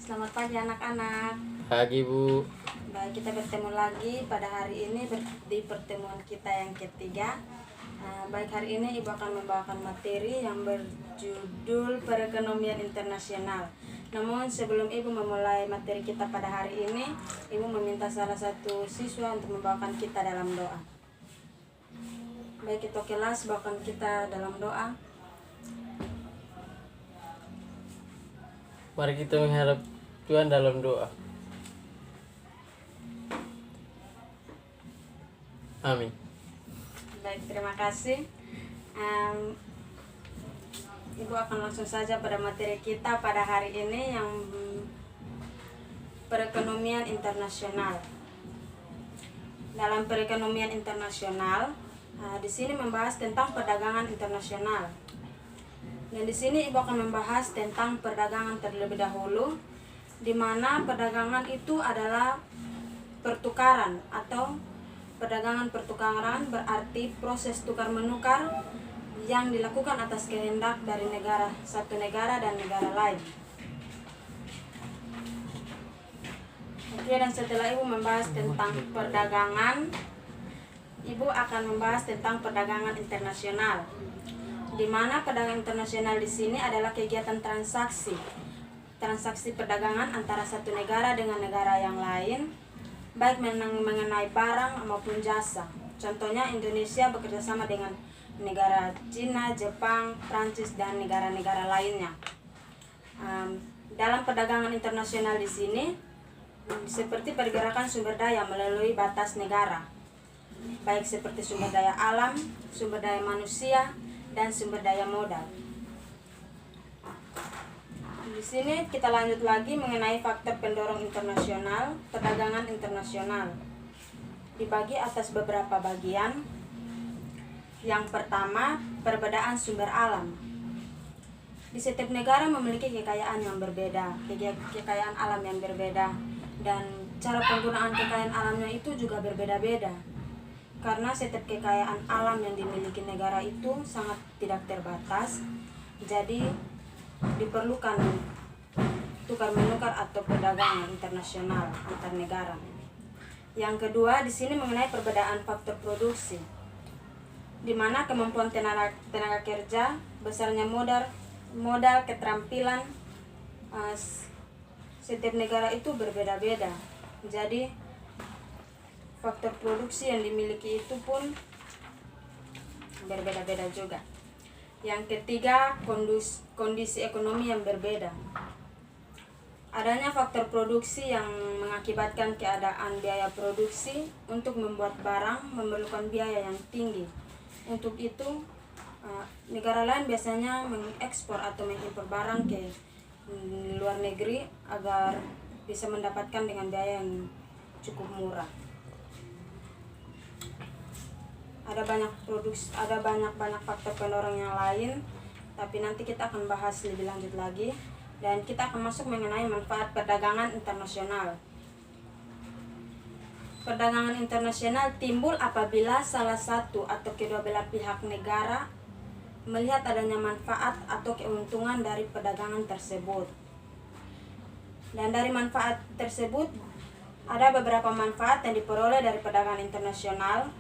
Selamat pagi anak-anak. Pagi Bu. Baik, kita bertemu lagi pada hari ini di pertemuan kita yang ketiga. Baik, hari ini Ibu akan membawakan materi yang berjudul perekonomian internasional. Namun sebelum Ibu memulai materi kita pada hari ini, Ibu meminta salah satu siswa untuk membawakan kita dalam doa. Baik, kita kelas bawakan kita dalam doa. Mari kita menghadap Tuhan dalam doa. Amin. Baik, terima kasih. Ibu akan langsung saja pada materi kita pada hari ini yang perekonomian internasional. Dalam perekonomian internasional, di sini membahas tentang perdagangan internasional. Dan di sini Ibu akan membahas tentang perdagangan terlebih dahulu, di mana perdagangan itu adalah pertukaran atau perdagangan pertukaran berarti proses tukar menukar yang dilakukan atas kehendak dari satu negara dan negara lain. Oke, dan setelah Ibu membahas tentang perdagangan, Ibu akan membahas tentang perdagangan internasional, di mana perdagangan internasional di sini adalah kegiatan transaksi perdagangan antara satu negara dengan negara yang lain, baik mengenai barang maupun jasa. Contohnya Indonesia bekerja sama dengan negara Cina, Jepang, Prancis, dan negara-negara lainnya. Dalam perdagangan internasional di sini, seperti pergerakan sumber daya melalui batas negara, baik seperti sumber daya alam, sumber daya manusia, dan sumber daya modal. Di sini kita lanjut lagi mengenai faktor pendorong internasional, perdagangan internasional. Dibagi atas beberapa bagian. Yang pertama, perbedaan sumber alam. Di setiap negara memiliki kekayaan yang berbeda, kekayaan alam yang berbeda, dan cara penggunaan kekayaan alamnya itu juga berbeda-beda. Karena setiap kekayaan alam yang dimiliki negara itu sangat tidak terbatas, jadi diperlukan tukar menukar atau perdagangan internasional antar negara. Yang kedua, di sini mengenai perbedaan faktor produksi, di mana kemampuan tenaga kerja, besarnya modal, keterampilan setiap negara itu berbeda-beda. Jadi faktor produksi yang dimiliki itu pun berbeda-beda juga. Yang ketiga, kondisi ekonomi yang berbeda. Adanya faktor produksi yang mengakibatkan keadaan biaya produksi untuk membuat barang memerlukan biaya yang tinggi. Untuk itu, negara lain biasanya mengekspor atau mengimpor barang ke luar negeri agar bisa mendapatkan dengan biaya yang cukup murah. Ada banyak faktor pendorong yang lain, tapi nanti kita akan bahas lebih lanjut lagi, dan kita akan masuk mengenai manfaat perdagangan internasional. Perdagangan internasional timbul apabila salah satu atau kedua belah pihak negara melihat adanya manfaat atau keuntungan dari perdagangan tersebut. Dan dari manfaat tersebut, ada beberapa manfaat yang diperoleh dari perdagangan internasional.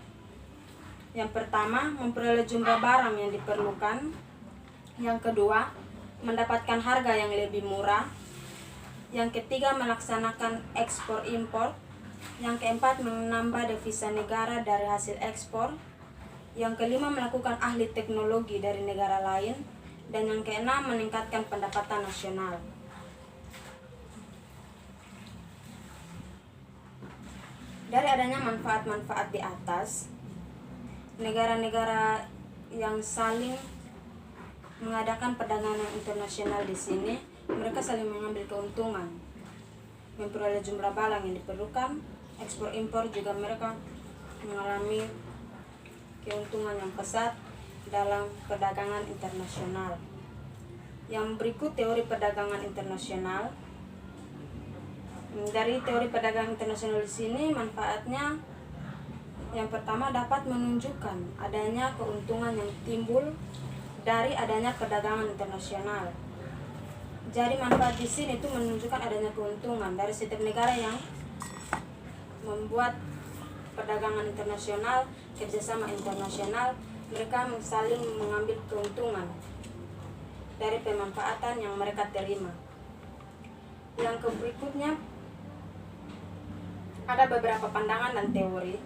Yang pertama, memperoleh jumlah barang yang diperlukan. Yang kedua, mendapatkan harga yang lebih murah. Yang ketiga, melaksanakan ekspor impor. Yang keempat, menambah devisa negara dari hasil ekspor. Yang kelima, melakukan ahli teknologi dari negara lain. Dan yang keenam, meningkatkan pendapatan nasional. Dari adanya manfaat-manfaat di atas, negara-negara yang saling mengadakan perdagangan internasional di sini, mereka saling mengambil keuntungan, memperoleh jumlah barang yang diperlukan, ekspor impor juga mereka mengalami keuntungan yang pesat dalam perdagangan internasional. Yang berikut teori perdagangan internasional. Dari teori perdagangan internasional di sini manfaatnya, yang pertama, dapat menunjukkan adanya keuntungan yang timbul dari adanya perdagangan internasional. Jadi manfaat di sini itu menunjukkan adanya keuntungan dari setiap negara yang membuat perdagangan internasional, kerjasama internasional, mereka saling mengambil keuntungan dari pemanfaatan yang mereka terima. Yang berikutnya ada beberapa pandangan dan teori.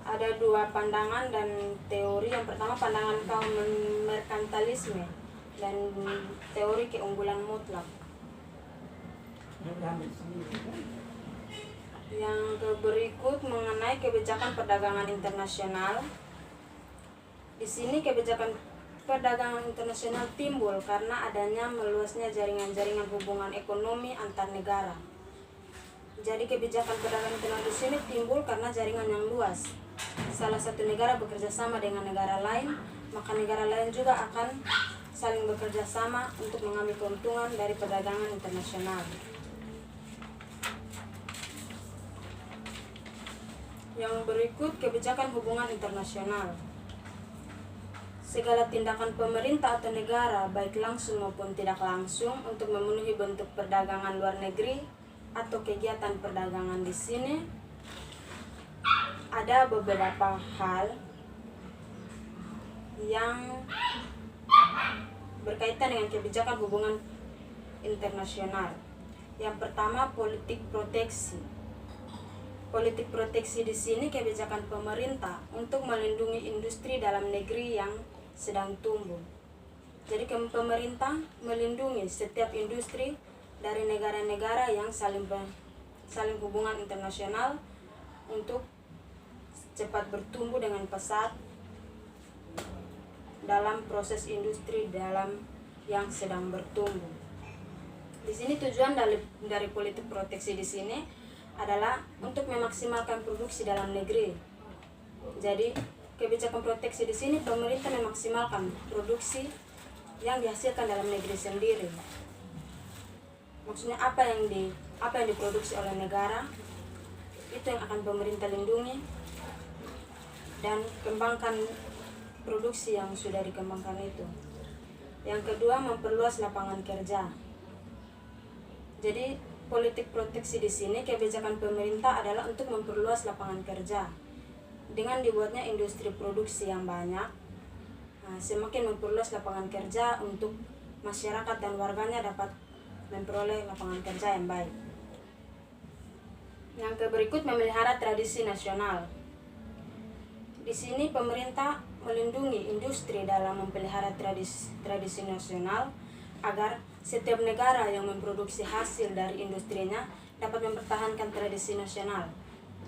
Ada dua pandangan dan teori. Yang pertama pandangan kaum merkantilisme dan teori keunggulan mutlak. Yang berikut mengenai kebijakan perdagangan internasional. Di sini kebijakan perdagangan internasional timbul karena adanya meluasnya jaringan-jaringan hubungan ekonomi antar negara. Jadi kebijakan perdagangan internasional di sini timbul karena jaringan yang luas. Salah satu negara bekerja sama dengan negara lain, maka negara lain juga akan saling bekerja sama untuk mengambil keuntungan dari perdagangan internasional. Yang berikut kebijakan hubungan internasional. Segala tindakan pemerintah atau negara, baik langsung maupun tidak langsung, untuk memenuhi bentuk perdagangan luar negeri atau kegiatan perdagangan di sini ada beberapa hal yang berkaitan dengan kebijakan hubungan internasional. Yang pertama, politik proteksi. Politik proteksi di sini kebijakan pemerintah untuk melindungi industri dalam negeri yang sedang tumbuh. Jadi pemerintah melindungi setiap industri dari negara-negara yang saling hubungan internasional untuk cepat bertumbuh dengan pesat dalam proses industri dalam yang sedang bertumbuh. Di sini tujuan dari politik proteksi di sini adalah untuk memaksimalkan produksi dalam negeri. Jadi kebijakan proteksi di sini pemerintah memaksimalkan produksi yang dihasilkan dalam negeri sendiri. Maksudnya apa yang diproduksi oleh negara itu yang akan pemerintah lindungi dan kembangkan produksi yang sudah dikembangkan itu. Yang kedua, memperluas lapangan kerja. Jadi politik proteksi di sini kebijakan pemerintah adalah untuk memperluas lapangan kerja. Dengan dibuatnya industri produksi yang banyak, semakin memperluas lapangan kerja untuk masyarakat dan warganya dapat memperoleh lapangan kerja yang baik. Yang berikut, memelihara tradisi nasional. Di sini pemerintah melindungi industri dalam memelihara tradisi nasional agar setiap negara yang memproduksi hasil dari industrinya dapat mempertahankan tradisi nasional.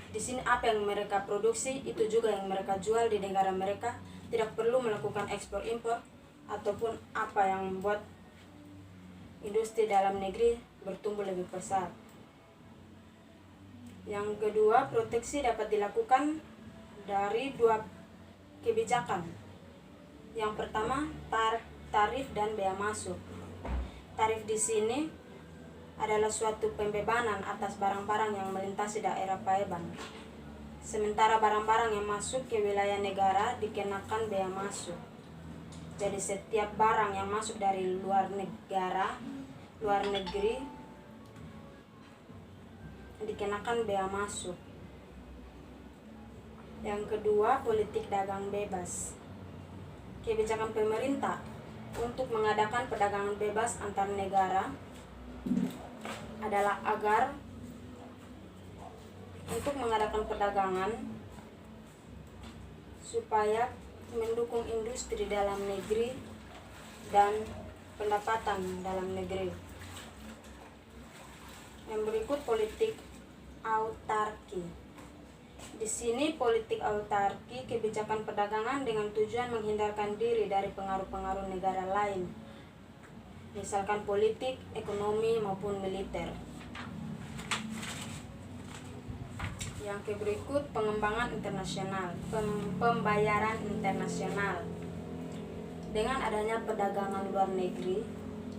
Di sini apa yang mereka produksi itu juga yang mereka jual di negara mereka, tidak perlu melakukan ekspor impor ataupun apa yang membuat industri dalam negeri bertumbuh lebih pesat. Yang kedua, proteksi dapat dilakukan dari dua kebijakan. Yang pertama, tarif dan bea masuk. Tarif di sini adalah suatu pembebanan atas barang-barang yang melintasi daerah paeban. Sementara barang-barang yang masuk ke wilayah negara dikenakan bea masuk. Jadi setiap barang yang masuk dari luar negeri dikenakan bea masuk. Yang kedua, politik dagang bebas. Kebijakan pemerintah untuk mengadakan perdagangan bebas antar negara adalah agar untuk mengadakan perdagangan supaya mendukung industri dalam negeri dan pendapatan dalam negeri. Yang berikut, politik autarki. Di sini politik autarki kebijakan perdagangan dengan tujuan menghindarkan diri dari pengaruh-pengaruh negara lain, misalkan politik, ekonomi maupun militer. Yang berikut, pengembangan internasional, pembayaran internasional. Dengan adanya perdagangan luar negeri,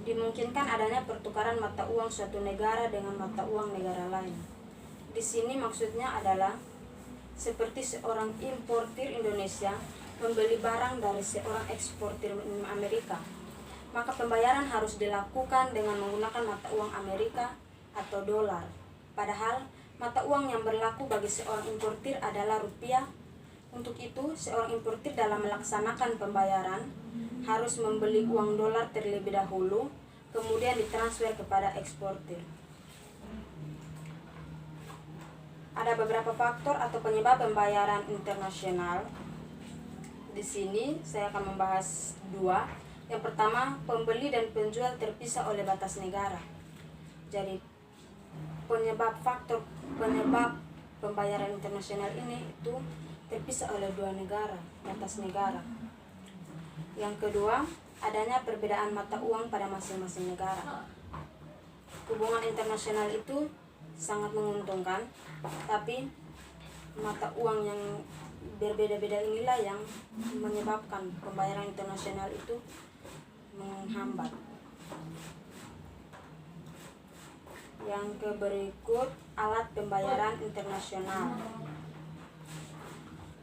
dimungkinkan adanya pertukaran mata uang suatu negara dengan mata uang negara lain. Di sini maksudnya adalah seperti seorang importir Indonesia membeli barang dari seorang eksportir Amerika. maka pembayaran harus dilakukan dengan menggunakan mata uang Amerika atau dolar. Padahal mata uang yang berlaku bagi seorang importir adalah rupiah. Untuk itu, seorang importir dalam melaksanakan pembayaran harus membeli uang dolar terlebih dahulu, kemudian ditransfer kepada eksportir. Ada beberapa faktor atau penyebab pembayaran internasional. Di sini saya akan membahas dua. Yang pertama, pembeli dan penjual terpisah oleh batas negara. Jadi penyebab pembayaran internasional ini itu terpisah oleh dua negara, batas negara. Yang kedua, adanya perbedaan mata uang pada masing-masing negara. Hubungan internasional itu sangat menguntungkan, tapi mata uang yang berbeda-beda inilah yang menyebabkan pembayaran internasional itu menghambat. Yang berikut, alat pembayaran internasional.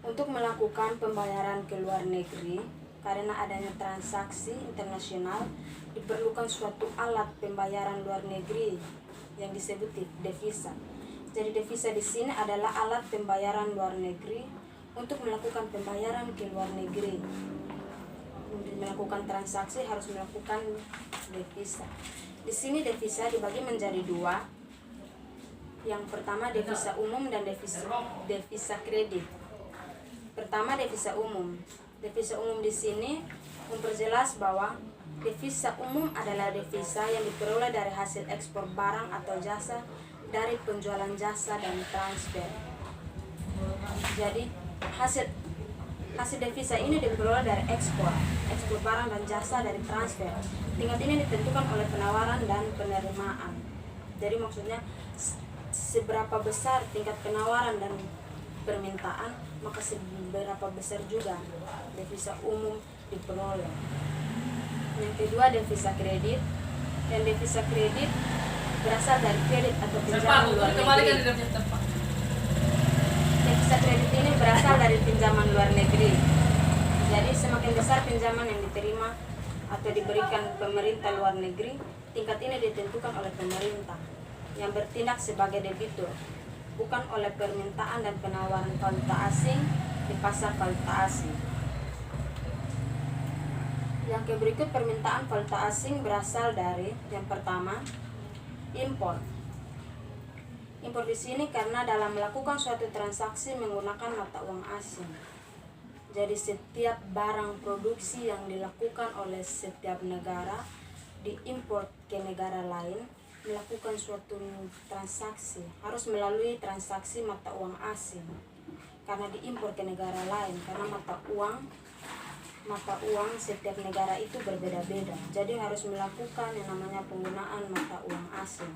Untuk melakukan pembayaran ke luar negeri, karena adanya transaksi internasional, diperlukan suatu alat pembayaran luar negeri yang disebut devisa. Jadi devisa di sini adalah alat pembayaran luar negeri untuk melakukan pembayaran ke luar negeri. Untuk melakukan transaksi harus melakukan devisa. Di sini devisa dibagi menjadi dua. Yang pertama devisa umum dan devisa kredit. Pertama, devisa umum. Devisa umum di sini memperjelas bahwa devisa umum adalah devisa yang diperoleh dari hasil ekspor barang atau jasa, dari penjualan jasa dan transfer. Jadi hasil devisa ini diperoleh dari ekspor barang dan jasa, dari transfer. Tingkat ini ditentukan oleh penawaran dan penerimaan. Jadi maksudnya seberapa besar tingkat penawaran dan permintaan, maka seberapa besar juga devisa umum diperoleh. Yang kedua, devisa kredit. Dan devisa kredit berasal dari kredit atau pinjaman luar negeri. Devisa kredit ini berasal dari pinjaman luar negeri. Jadi semakin besar pinjaman yang diterima atau diberikan pemerintah luar negeri, tingkat ini ditentukan oleh pemerintah yang bertindak sebagai debitur, bukan oleh permintaan dan penawaran valuta asing di pasar valuta asing. Yang berikut, permintaan valuta asing berasal dari yang pertama, impor. Impor di sini karena dalam melakukan suatu transaksi menggunakan mata uang asing. Jadi setiap barang produksi yang dilakukan oleh setiap negara diimpor ke negara lain, melakukan suatu transaksi harus melalui transaksi mata uang asing karena diimpor ke negara lain, karena mata uang setiap negara itu berbeda-beda, jadi harus melakukan yang namanya penggunaan mata uang asing.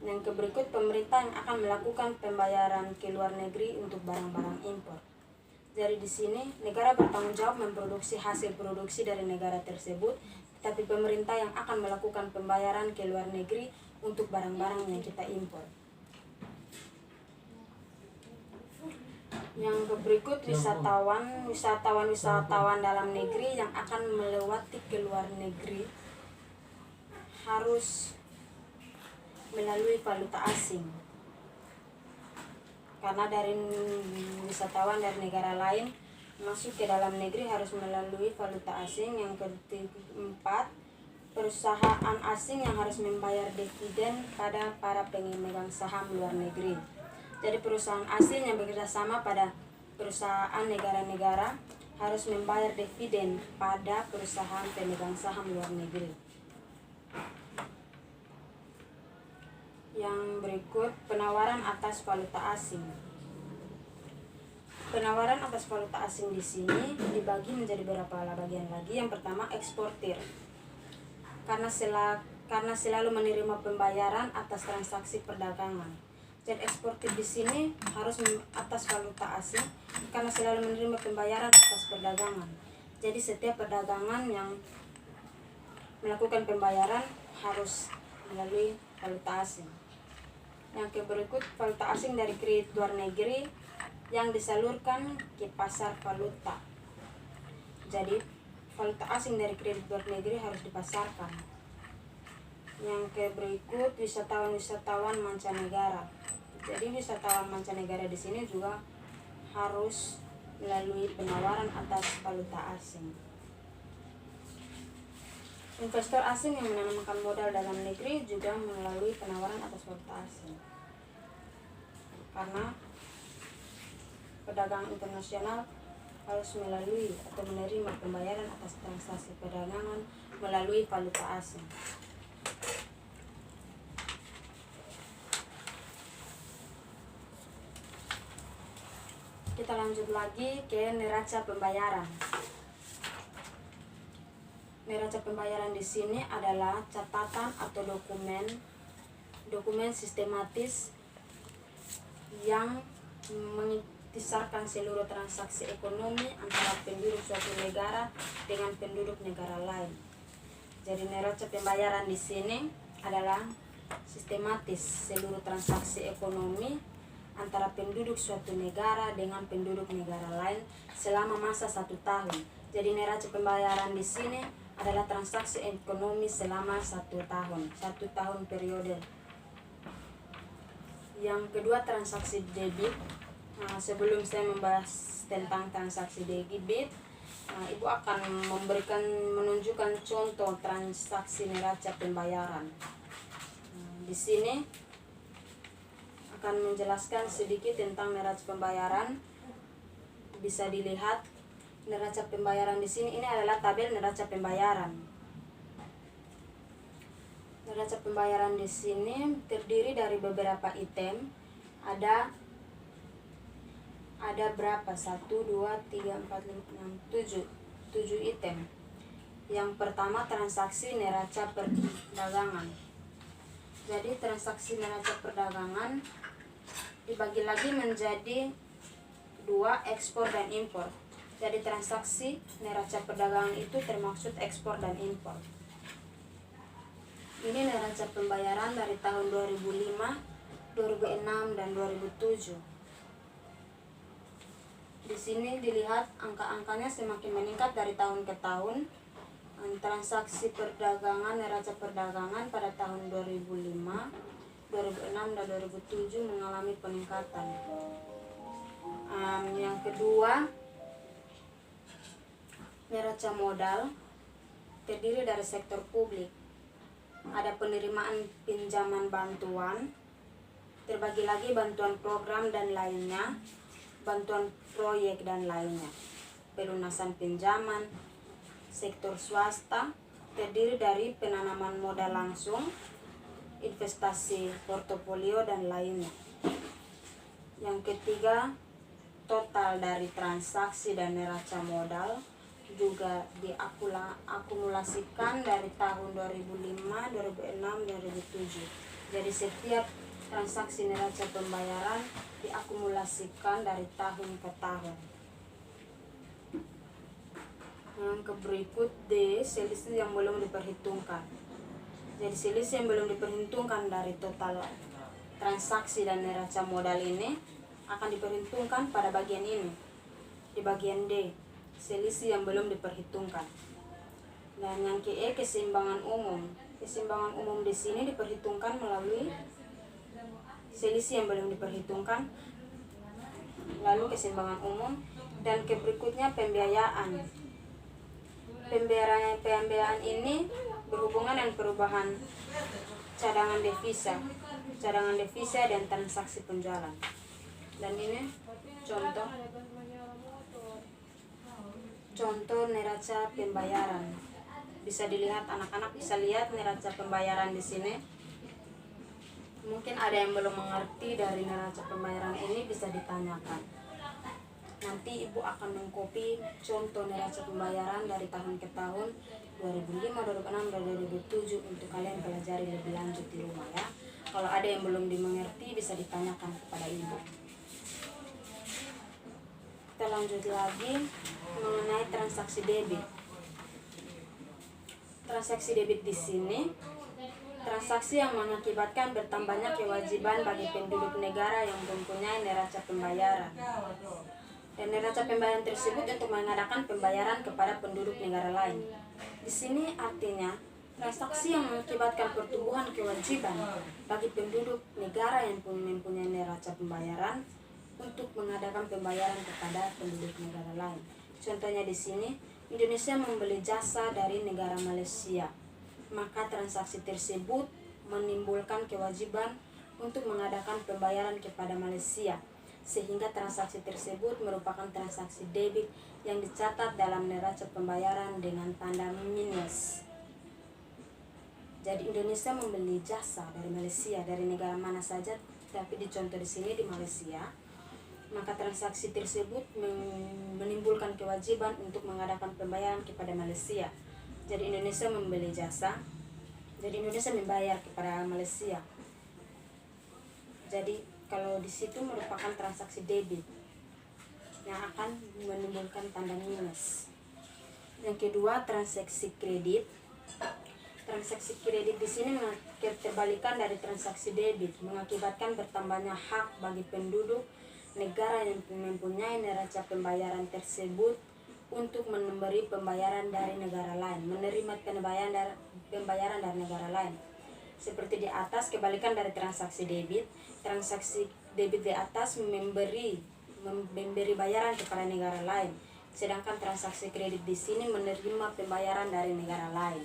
Yang berikut, pemerintah yang akan melakukan pembayaran ke luar negeri untuk barang-barang impor. Jadi di sini negara bertanggung jawab memproduksi hasil produksi dari negara tersebut, tapi pemerintah yang akan melakukan pembayaran ke luar negeri untuk barang-barang yang kita impor. Yang berikut, wisatawan dalam negeri yang akan melewati ke luar negeri harus melalui valuta asing. Karena dari wisatawan dari negara lain masuk ke dalam negeri harus melalui valuta asing. Yang keempat, perusahaan asing yang harus membayar dividen pada para pemegang saham luar negeri. Jadi perusahaan asing yang bekerjasama pada perusahaan negara-negara harus membayar dividen pada perusahaan pemegang saham luar negeri. Yang berikut, penawaran atas valuta asing. Penawaran atas valuta asing di sini dibagi menjadi beberapa bagian lagi. Yang pertama, eksportir. Karena selalu menerima pembayaran atas transaksi perdagangan. Jadi eksportir di sini harus atas valuta asing karena selalu menerima pembayaran atas perdagangan. Jadi setiap perdagangan yang melakukan pembayaran harus melalui valuta asing. Yang berikut, valuta asing dari kredit luar negeri yang disalurkan ke pasar valuta. Jadi valuta asing dari kredit luar negeri harus dipasarkan. Yang berikut wisatawan mancanegara. Jadi wisatawan mancanegara di sini juga harus melalui penawaran atas valuta asing. Investor asing yang menanamkan modal dalam negeri juga melalui penawaran atas valuta asing. Karena perdagangan internasional harus melalui atau menerima pembayaran atas transaksi perdagangan melalui valuta asing. Kita lanjut lagi ke neraca pembayaran. Neraca pembayaran di sini adalah catatan atau dokumen sistematis yang mengisarkan seluruh transaksi ekonomi antara penduduk suatu negara dengan penduduk negara lain. Jadi neraca pembayaran di sini adalah sistematis seluruh transaksi ekonomi antara penduduk suatu negara dengan penduduk negara lain selama masa 1 tahun. Jadi neraca pembayaran di sini adalah transaksi ekonomi selama 1 tahun, 1 tahun periode. Yang kedua, transaksi debit. Sebelum saya membahas tentang transaksi debit, Ibu akan menunjukkan contoh transaksi neraca pembayaran. Di sini akan menjelaskan sedikit tentang neraca pembayaran. Bisa dilihat neraca pembayaran di sini, ini adalah tabel neraca pembayaran. Neraca pembayaran di sini terdiri dari beberapa item. Ada berapa? 1, 2, 3, 4, 5, 6, 7 item. Yang pertama, transaksi neraca perdagangan. Jadi transaksi neraca perdagangan dibagi lagi menjadi 2, ekspor dan impor. Jadi transaksi neraca perdagangan itu termaksud ekspor dan impor. Ini neraca pembayaran dari tahun 2005, 2006, dan 2007. Di sini dilihat angka-angkanya semakin meningkat dari tahun ke tahun. Transaksi perdagangan, neraca perdagangan pada tahun 2005, 2006, dan 2007 mengalami peningkatan. Yang kedua, neraca modal terdiri dari sektor publik. Ada penerimaan pinjaman bantuan, terbagi lagi bantuan program dan lainnya, bantuan proyek dan lainnya. Pelunasan pinjaman. Sektor swasta terdiri dari penanaman modal langsung, investasi portofolio dan lainnya. Yang ketiga, total dari transaksi dan neraca modal juga diakumulasikan dari tahun 2005, 2006, 2007. Jadi setiap transaksi neraca pembayaran diakumulasikan dari tahun ke tahun. Yang berikut D, selisih yang belum diperhitungkan. Jadi selisih yang belum diperhitungkan dari total transaksi dan neraca modal ini akan diperhitungkan pada bagian ini, di bagian D, selisih yang belum diperhitungkan. Dan yang ke E, keseimbangan umum. Keseimbangan umum di sini diperhitungkan melalui selisih yang belum diperhitungkan, lalu keseimbangan umum. Dan ke berikutnya pembiayaan. Pembiayaan ini berhubungan dengan perubahan cadangan devisa dan transaksi penjualan. Dan ini contoh neraca pembayaran. Bisa dilihat, anak-anak bisa lihat neraca pembayaran di sini. Mungkin ada yang belum mengerti dari neraca pembayaran ini, bisa ditanyakan. Nanti Ibu akan mengcopy contoh neraca pembayaran dari tahun ke tahun 2005, 2006, dan 2007 untuk kalian pelajari lebih lanjut di rumah ya. Kalau ada yang belum dimengerti bisa ditanyakan kepada Ibu. Kita lanjut lagi mengenai transaksi debit. Transaksi debit di sini transaksi yang mengakibatkan bertambahnya kewajiban bagi penduduk negara yang mempunyai neraca pembayaran. dan neraca pembayaran tersebut untuk mengadakan pembayaran kepada penduduk negara lain. Di sini artinya transaksi yang mengakibatkan pertumbuhan kewajiban bagi penduduk negara yang mempunyai neraca pembayaran untuk mengadakan pembayaran kepada penduduk negara lain. Contohnya di sini, Indonesia membeli jasa dari negara Malaysia, maka transaksi tersebut menimbulkan kewajiban untuk mengadakan pembayaran kepada Malaysia, sehingga transaksi tersebut merupakan transaksi debit yang dicatat dalam neraca pembayaran dengan tanda minus. Jadi Indonesia membeli jasa dari Malaysia, dari negara mana saja, tapi dicontoh di sini di Malaysia, maka transaksi tersebut menimbulkan kewajiban untuk mengadakan pembayaran kepada Malaysia. Jadi Indonesia membeli jasa, jadi Indonesia membayar kepada Malaysia. Jadi kalau di situ merupakan transaksi debit yang akan menimbulkan tanda minus. Yang kedua, transaksi kredit. Transaksi kredit di sini keterbalikan dari transaksi debit, mengakibatkan bertambahnya hak bagi penduduk negara yang mempunyai neraca pembayaran tersebut untuk memberi pembayaran dari negara lain, menerima pembayaran dari negara lain. Seperti di atas, kebalikan dari transaksi debit. Transaksi debit di atas memberi bayaran kepada negara lain, sedangkan transaksi kredit di sini menerima pembayaran dari negara lain.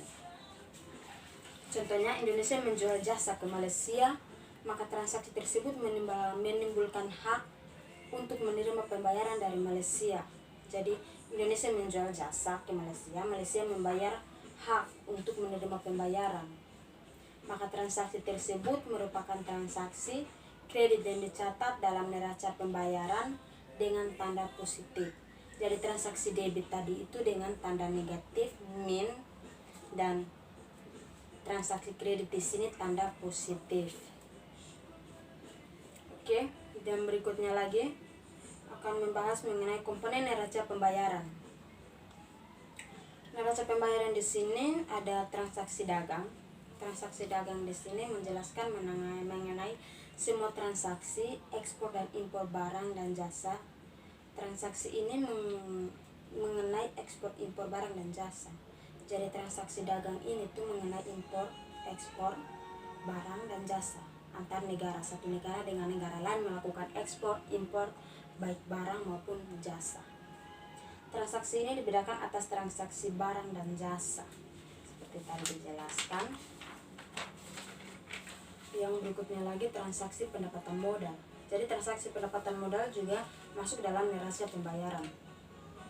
Contohnya, Indonesia menjual jasa ke Malaysia, maka transaksi tersebut menimbulkan hak untuk menerima pembayaran dari Malaysia. Jadi Indonesia menjual jasa ke Malaysia, Malaysia membayar hak untuk menerima pembayaran. Maka transaksi tersebut merupakan transaksi kredit yang dicatat dalam neraca pembayaran dengan tanda positif. Jadi transaksi debit tadi itu dengan tanda negatif min, dan transaksi kredit di sini tanda positif. Oke, dan berikutnya lagi akan membahas mengenai komponen neraca pembayaran. Neraca pembayaran di sini ada transaksi dagang. Transaksi dagang di sini menjelaskan mengenai semua transaksi ekspor dan impor barang dan jasa. Transaksi ini mengenai ekspor impor barang dan jasa. Jadi transaksi dagang ini tuh mengenai impor, ekspor barang dan jasa antar negara, satu negara dengan negara lain melakukan ekspor, impor baik barang maupun jasa. Transaksi ini dibedakan atas transaksi barang dan jasa seperti tadi dijelaskan. Yang berikutnya lagi transaksi pendapatan modal. Jadi transaksi pendapatan modal juga masuk dalam neraca pembayaran.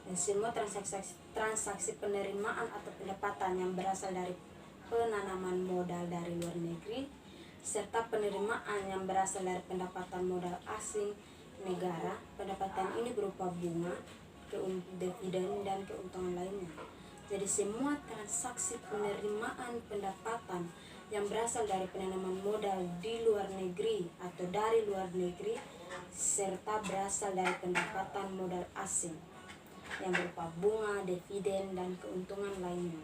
Dan semua transaksi penerimaan atau pendapatan yang berasal dari penanaman modal dari luar negeri serta penerimaan yang berasal dari pendapatan modal asing negara. Pendapatan ini berupa bunga, dividen, dan keuntungan lainnya. Jadi semua transaksi penerimaan pendapatan yang berasal dari penanaman modal di luar negeri atau dari luar negeri serta berasal dari pendapatan modal asing yang berupa bunga, dividen, dan keuntungan lainnya.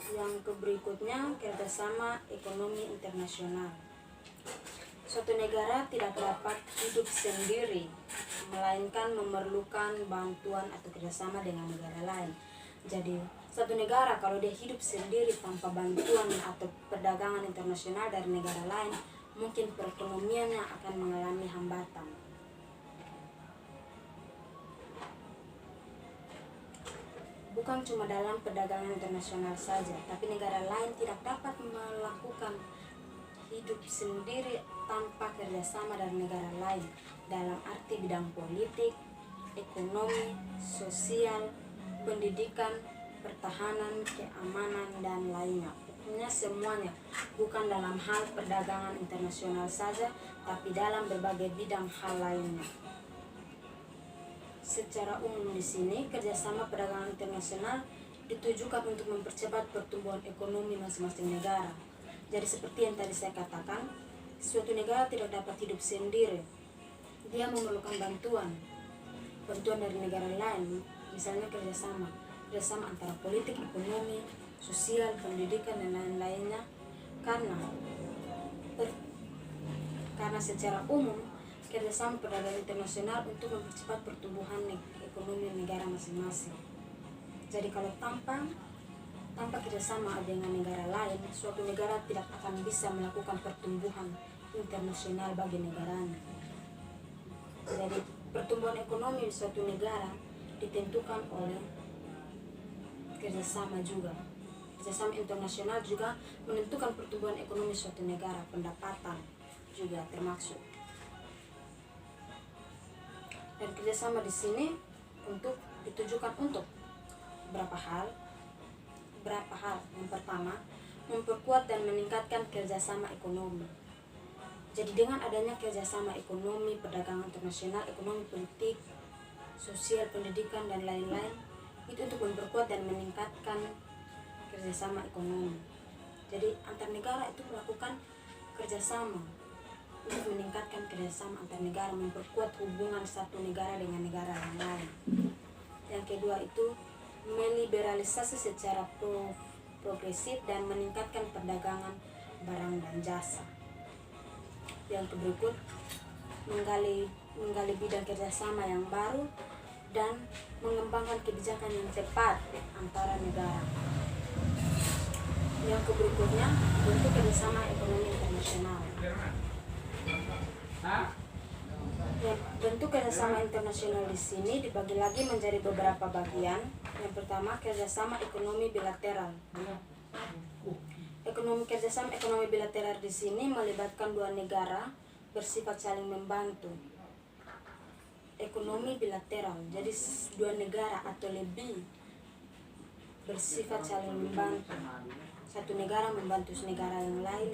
Yang berikutnya, kerjasama ekonomi internasional. Suatu negara tidak dapat hidup sendiri, melainkan memerlukan bantuan atau kerjasama dengan negara lain. Jadi, satu negara kalau dia hidup sendiri tanpa bantuan atau perdagangan internasional dari negara lain, mungkin perekonomiannya akan mengalami hambatan. Bukan cuma dalam perdagangan internasional saja, tapi negara lain tidak dapat melakukan hidup sendiri tanpa kerjasama dari negara lain dalam arti bidang politik, ekonomi, sosial, pendidikan, pertahanan, keamanan, dan lainnya. Pokoknya semuanya, bukan dalam hal perdagangan internasional saja, tapi dalam berbagai bidang hal lainnya. Secara umum di sini, kerjasama perdagangan internasional ditujukan untuk mempercepat pertumbuhan ekonomi masing-masing negara. Jadi seperti yang tadi saya katakan, suatu negara tidak dapat hidup sendiri. Dia memerlukan bantuan dari negara lain, misalnya kerjasama antara politik, ekonomi, sosial, pendidikan, dan lain-lainnya. Karena karena secara umum kerjasama perdagangan internasional untuk mempercepat pertumbuhan ekonomi negara masing-masing. Jadi kalau tanpa kerjasama dengan negara lain, suatu negara tidak akan bisa melakukan pertumbuhan internasional bagi negaranya. Jadi pertumbuhan ekonomi di suatu negara ditentukan oleh kerjasama juga. Kerjasama internasional juga menentukan pertumbuhan ekonomi suatu negara, pendapatan juga termasuk. Dan kerjasama di sini ditujukan untuk beberapa hal. Yang pertama, memperkuat dan meningkatkan kerjasama ekonomi. Jadi dengan adanya kerjasama ekonomi, perdagangan internasional, ekonomi politik, sosial, pendidikan, dan lain-lain, itu untuk memperkuat dan meningkatkan kerjasama ekonomi. Jadi antar negara itu melakukan kerjasama untuk meningkatkan kerjasama antar negara, memperkuat hubungan satu negara dengan negara yang lain. Yang kedua itu meliberalisasi secara progresif dan meningkatkan perdagangan barang dan jasa. Yang berikut menggali bidang kerjasama yang baru dan mengembangkan kebijakan yang tepat antara negara. Yang berikutnya bentuk kerjasama ekonomi internasional. Bentuk kerjasama internasional di sini dibagi lagi menjadi beberapa bagian. Yang pertama, kerjasama ekonomi bilateral. Kerjasama ekonomi bilateral di sini melibatkan dua negara bersifat saling membantu. Ekonomi bilateral, jadi dua negara atau lebih bersifat saling membantu. Satu negara membantu negara yang lain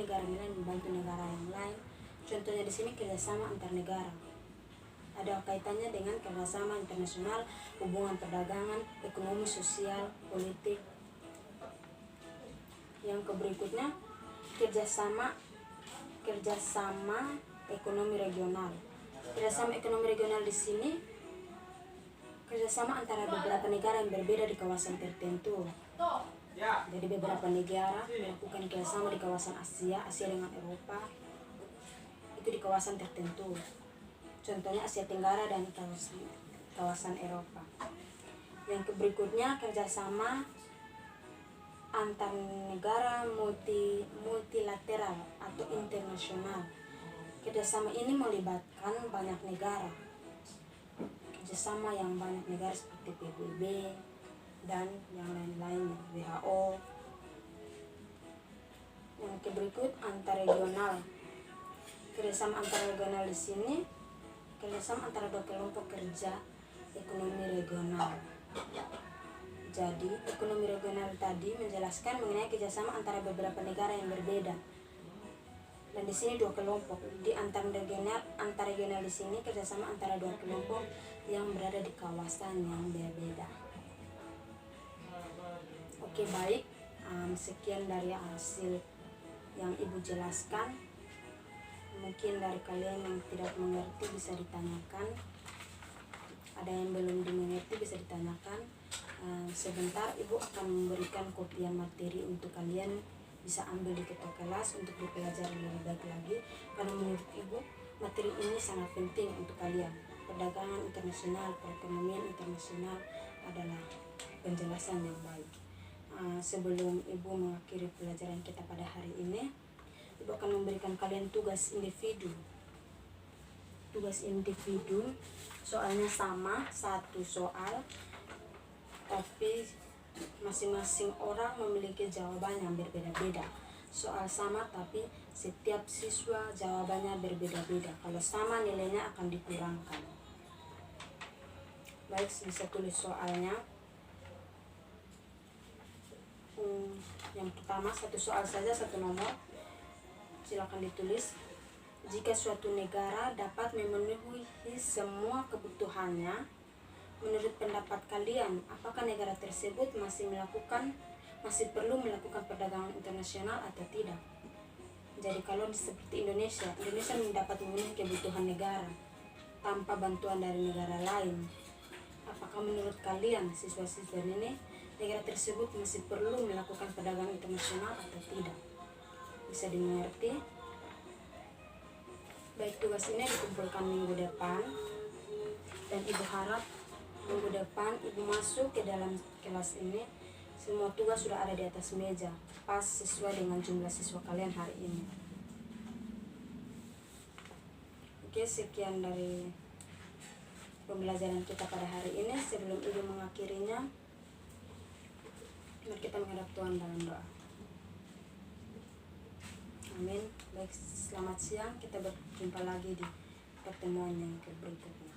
membantu negara yang lain. Contohnya di sini kerjasama antar negara. Ada kaitannya dengan kerjasama internasional, hubungan perdagangan, ekonomi, sosial, politik. Yang berikutnya kerjasama ekonomi regional. Kerjasama ekonomi regional di sini kerjasama antara beberapa negara yang berbeda di kawasan tertentu. Jadi beberapa negara melakukan kerjasama di kawasan Asia dengan Eropa, itu di kawasan tertentu. Contohnya Asia Tenggara dan kawasan Eropa. Yang berikutnya kerjasama antar negara multilateral atau internasional. Kerjasama ini melibatkan banyak negara. Kerjasama yang banyak negara seperti PBB dan yang lain-lainnya, WHO. Yang berikut antar regional. Kerjasama antar regional di sini kerjasama antara dua kelompok kerja ekonomi regional. Jadi ekonomi regional tadi menjelaskan mengenai kerjasama antara beberapa negara yang berbeda. Dan di sini dua kelompok. Di antar regional di sini kerjasama antara dua kelompok yang berada di kawasan yang berbeda. Oke, baik. Sekian dari hasil yang Ibu jelaskan. Mungkin dari kalian yang tidak mengerti bisa ditanyakan. Ada yang belum dimengerti bisa ditanyakan. Sebentar Ibu akan memberikan kopian materi untuk kalian bisa ambil di ketua kelas untuk dipelajari lebih baik lagi. Karena menurut Ibu materi ini sangat penting untuk kalian. Perdagangan internasional, perekonomian internasional adalah penjelasan yang baik. Sebelum Ibu mengakhiri pelajaran kita pada hari ini, Ibu akan memberikan kalian tugas individu. Soalnya sama, satu soal, tapi masing-masing orang memiliki jawaban yang berbeda-beda. Soal sama tapi setiap siswa jawabannya berbeda-beda. Kalau sama nilainya akan dikurangkan. Baik, bisa tulis soalnya. Yang pertama, satu soal saja, satu nomor. Silakan ditulis. Jika suatu negara dapat memenuhi semua kebutuhannya, menurut pendapat kalian, apakah negara tersebut masih perlu melakukan perdagangan internasional atau tidak? Jadi kalau seperti Indonesia mendapat memenuhi kebutuhan negara tanpa bantuan dari negara lain. Apakah menurut kalian siswa-siswa ini negara tersebut masih perlu melakukan perdagangan internasional atau tidak? Bisa dimengerti? Baik, tugas ini dikumpulkan minggu depan, dan ibu harap minggu depan ibu masuk ke dalam kelas ini, semua tugas sudah ada di atas meja, pas sesuai dengan jumlah siswa kalian hari ini. Oke, sekian dari pembelajaran kita pada hari ini. Sebelum ibu mengakhirinya, mari kita menghadap Tuhan dalam doa. Amin. Baik, selamat siang. Kita berjumpa lagi di pertemuan yang berikutnya.